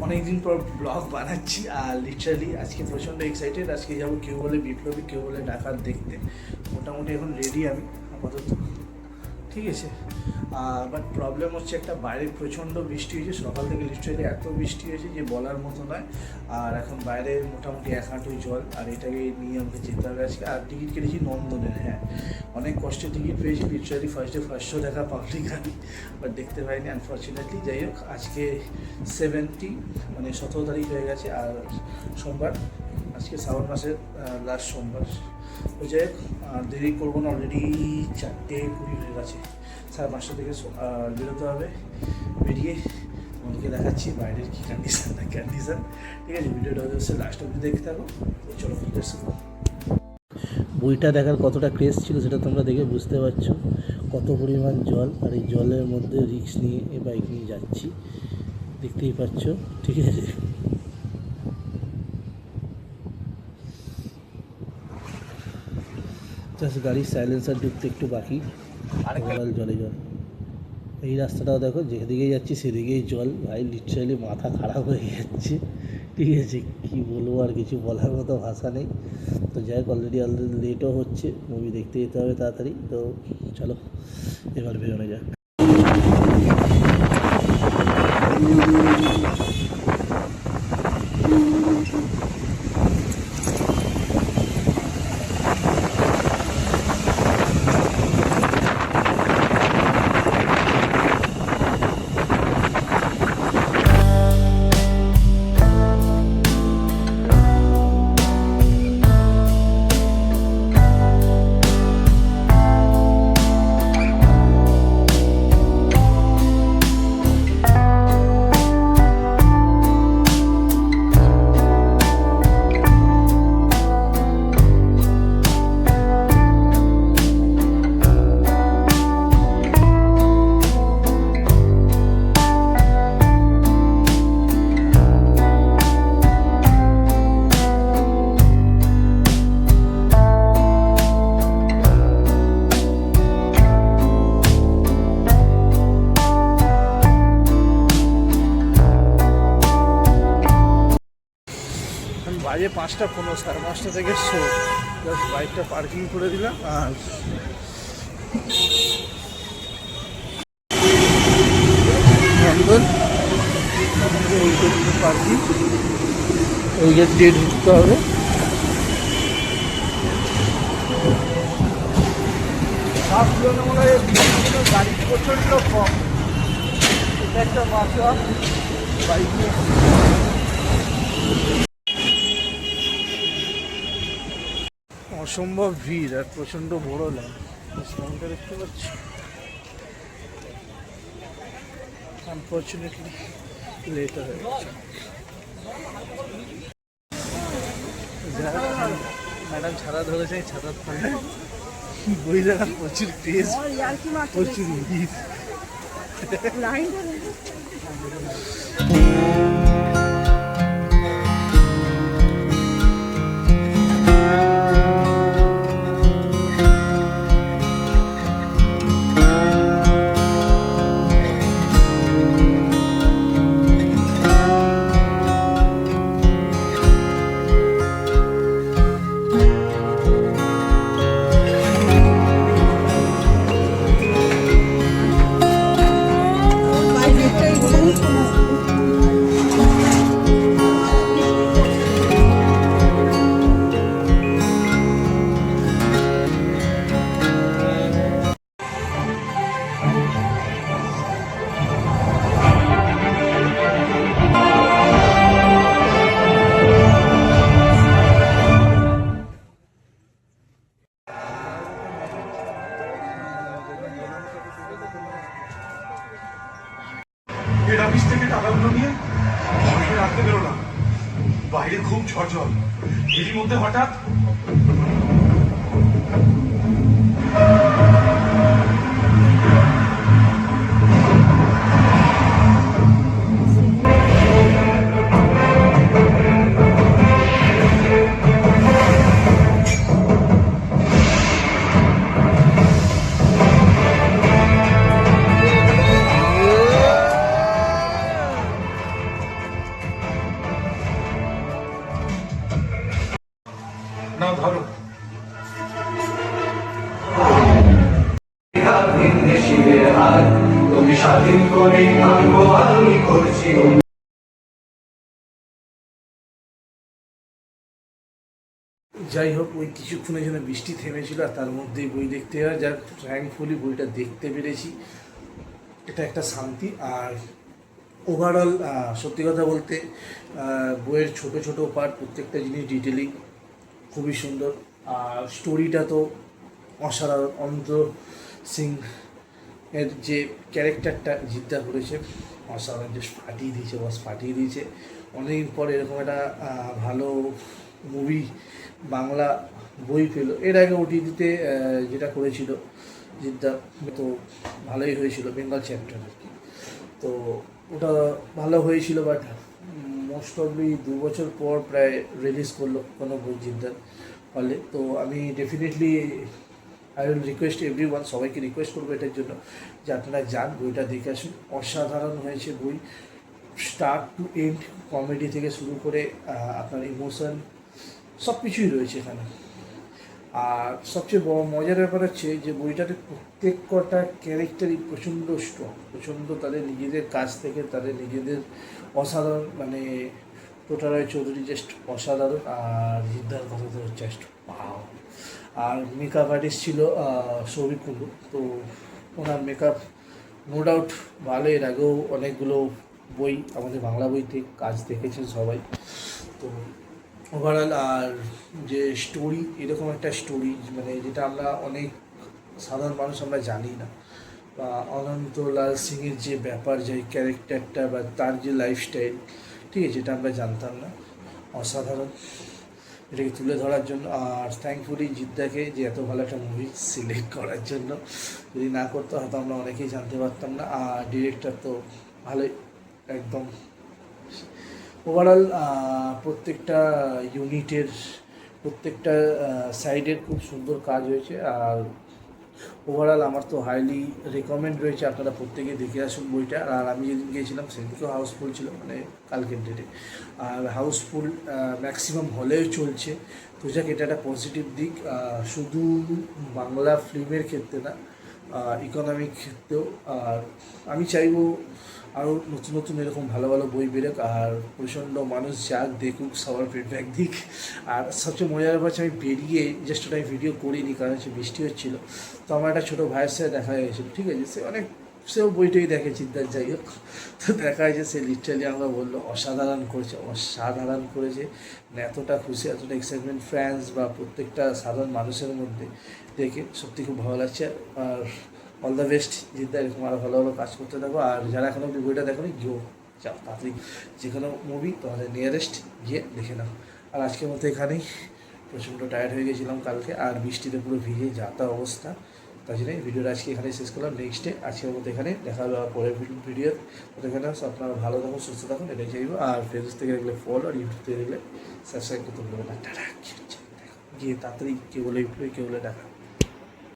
অনেকদিন পর ব্লগ বানাচ্ছি আর লিটারালি আজকে প্রচণ্ড এক্সাইটেড। আজকে যাবো কেউ বলে বিপ্লবী, কেউ বলে ডাকাত দেখতে। মোটামুটি এখন রেডি আমি আপাতত, ঠিক আছে। বাট প্রবলেম হচ্ছে একটা, বাইরে প্রচণ্ড বৃষ্টি হয়েছে সকাল থেকে, লিটারালি এত বৃষ্টি হয়েছে যে বলার মতো নয়। আর এখন বাইরে মোটামুটি 1 হাঁটু জল, আর এটাকে নিয়ে আমাকে যেতে হবে আজকে। আর টিকিট কেটেছি নন্দনের, হ্যাঁ অনেক কষ্টে টিকিট পেয়েছি, লিটারালি ফার্স্ট দেখা পাবলিক গাড়ি, বাট দেখতে পাইনি আনফর্চুনেটলি। যাই হোক, আজকে 17 মানে 17 তারিখ হয়ে গেছে, আর সোমবার, আজকে শ্রাবণ মাসের লাস্ট সোমবার। তো যাই হোক, দেরি করবো না, অলরেডি 4:20 হয়ে গেছে। 5:30 থেকে বেরোতে হবে। বেরিয়ে তোমাদেরকে দেখাচ্ছি বাইরের কী কন্ডিশান, ঠিক আছে। ভিডিওটা হচ্ছে লাস্ট অবধি দেখতে থাকো। তো চলো বইটা দেখার কতটা ক্রেজ ছিল সেটা তোমরা দেখে বুঝতে পারছো, কত পরিমাণ জল। আর এই জলের মধ্যে রিস্ক নিয়ে এই বাইক নিয়ে যাচ্ছি, দেখতেই পাচ্ছ, ঠিক আছে। জাস্ট গাড়ির সাইলেন্সার ঢুকতে একটু বাকি, জলে জল। এই রাস্তাটাও দেখো, যেদিকেই যাচ্ছি সেদিকেই জল। ভাই লিটারালি মাথা খারাপ হয়ে যাচ্ছে, ঠিক আছে। কী বলবো, আর কিছু বলার মতো ভাষা নেই। তো যাই হোক, অলরেডি লেটও হচ্ছে, মুভি দেখতে যেতে হবে তাড়াতাড়ি। তো চলো এবার বেরোনো যাক। বাজে 5:15, 5:30 থেকে শো। জাস্ট বাইকটা পার্কিং করে দিলাম। আর পার্কিং, ওই গেট দিয়ে ঢুকতে হবে। সব তুলনামূলক গাড়ি প্রচণ্ড কম। এটা একটা মাত্রা বাইক নিয়ে অসম্ভব ভিড় আর প্রচণ্ড বড় লাইন। লাইনটা দেখতে পাচ্ছি, আনফর্চুনেটলি লেট হয়ে গেছে। ম্যাডাম ছাড়া ধরেছে, ছাড়ার ফলে বই দেখা প্রচুর পেজ, প্রচুর ভিড়। হেড অফিস থেকে টাকাগুলো নিয়ে ঘরে রাখতে বেরোলাম। বাইরে খুব ঝড়, এরই মধ্যে হঠাৎ করেই থাকবো আমি করছি যাই হোক, ওই কিছুক্ষণের জন্য বৃষ্টি থেমেছিল আর তার মধ্যেই বই দেখতে হয়, যার থ্যাঙ্কফুলি বইটা দেখতে পেরেছি, এটা একটা শান্তি। আর ওভারঅল সত্যি কথা বলতে বইয়ের ছোট ছোট পার্ট, প্রত্যেকটা জিনিস ডিটেলিং খুবই সুন্দর। আর স্টোরিটা তো অসাধারণ। অনন্ত সিং এর যে ক্যারেক্টারটা জিদ্দা করেছে অসাধারণ, যে ফাটিয়ে দিয়েছে, বস ফাটিয়ে দিয়েছে। অনেকদিন পর এরকম একটা ভালো মুভি বাংলা বই পেল। এর আগে ওটিটিতে যেটা করেছিল জিদ্দা, তো ভালোই হয়েছিল, বেঙ্গল চ্যাপ্টার আর কি। তো ওটা ভালো হয়েছিল, বাট মোস্ট অফলি 2 বছর পর প্রায় রিলিজ করলো কোনো বই জিদ্দার হলে। তো আমি definitely I will request everyone, সবাইকে রিকোয়েস্ট করবো এটার জন্য যে আপনারা যান, বইটা দেখে আসুন। অসাধারণ হয়েছে বই, স্টার্ট টু এন্ড, কমেডি থেকে শুরু করে আপনার ইমোশন সব কিছুই রয়েছে এখানে। আর সবচেয়ে বড় মজার ব্যাপার হচ্ছে যে বইটাতে প্রত্যেক কটা ক্যারেক্টারই প্রচণ্ড স্ট্রং, প্রচণ্ড তাদের নিজেদের কাজ থেকে তাদের নিজেদের অসাধারণ, মানে টোটা রায় চৌধুরী জাস্ট অসাধারণ। আর জিদ্দার কথা তো জাস্ট পাও। আর মেকআপ আর্টিস্ট ছিল সৌভিক কুণ্ডু, তো ওনার মেকআপ নো ডাউট ভালো। এর আগেও অনেকগুলো বই, আমাদের বাংলা বইতে কাজ দেখেছেন সবাই। তো ওভারঅল আর যে স্টোরি, এরকম একটা স্টোরি মানে যেটা আমরা অনেক সাধারণ মানুষ আমরা জানি না, বা অনন্তলাল সিংয়ের যে ব্যাপার, যে ক্যারেক্টারটা বা তার যে লাইফস্টাইল, ঠিক আছে, যেটা আমরা জানতাম না, অসাধারণ এটাকে তুলে ধরার জন্য। আর থ্যাঙ্কফুলি জিদ্দাকে যে এত ভালো একটা মুভি সিলেক্ট করার জন্য, যদি না করতে হয়তো আমরা অনেকেই জানতে পারতাম না। আর ডিরেক্টর তো ভালোই একদম। ওভারঅল প্রত্যেকটা ইউনিটের, প্রত্যেকটা সাইডের খুব সুন্দর কাজ হয়েছে। আর ওভারঅল আমার তো হাইলি রেকমেন্ড রয়েছে, আপনারা প্রত্যেকে দেখে আসুন বইটা। আর আমি যেদিন গিয়েছিলাম সেদিনকেও হাউসফুল ছিল, মানে কালকের ডেটে। আর হাউসফুল ম্যাক্সিমাম হলেও চলছে, তো যাক এটা একটা পজিটিভ দিক। শুধু বাংলা ফিল্মের ক্ষেত্রে না, ইকোনমিক ক্ষেত্রেও। আর আমি চাইবো আরও নতুন নতুন এরকম ভালো ভালো বই বেরোক, আর প্রচণ্ড মানুষ যাক, দেখুক, সবার ফিডব্যাক দিক। আর সবচেয়ে মজার ব্যাপার হচ্ছে আমি বেরিয়ে জাস্ট ওটা ভিডিও করিনি, কারণ হচ্ছে বৃষ্টি হচ্ছিলো। তো আমার একটা ছোটো ভাইয়ের সাথে দেখা হয়েছিল, ঠিক আছে, সে অনেক, সেও বইটাই দেখে চিন্তার, যাই হোক। তো দেখা হয়েছে, সে লিটারালি আমরা বললো অসাধারণ করেছে, অসাধারণ করেছে। মানে এতটা খুশি, এতটা এক্সাইটমেন্ট ফ্যান্স বা প্রত্যেকটা সাধারণ মানুষের মধ্যে দেখে সত্যি খুব ভালো লাগছে। আর অল দ্য বেস্ট জিদ্দা, এরকম আরও ভালো ভালো কাজ করতে থাকো। আর যারা এখনও অব্দি বইটা দেখো নি, গিয়েও যাও তাড়াতাড়ি, যে কোনো মুভি তোমাদের নিয়ারেস্ট গিয়ে দেখে নাও। আর আজকের মতো এখানেই, প্রচণ্ড টায়ার্ড হয়ে গেছিলাম কালকে, আর বৃষ্টিতে পুরো ভিজে যাতা অবস্থা, তাই জন্য ভিডিওটা আজকে এখানেই শেষ করলাম। নেক্সট ডে আজকের মতো এখানে দেখা হবে পরের ভিডিও। তো এখানে আপনারা ভালো থাকুন, সুস্থ থাকুন, এটাই চাইবো। আর ফেসবুক থেকে দেখলে ফলো, আর ইউটিউব থেকে দেখলে সাবস্ক্রাইব করতে ভুলবেন না। টাটা, গিয়ে তাড়াতাড়ি কেউ বলে দেখা।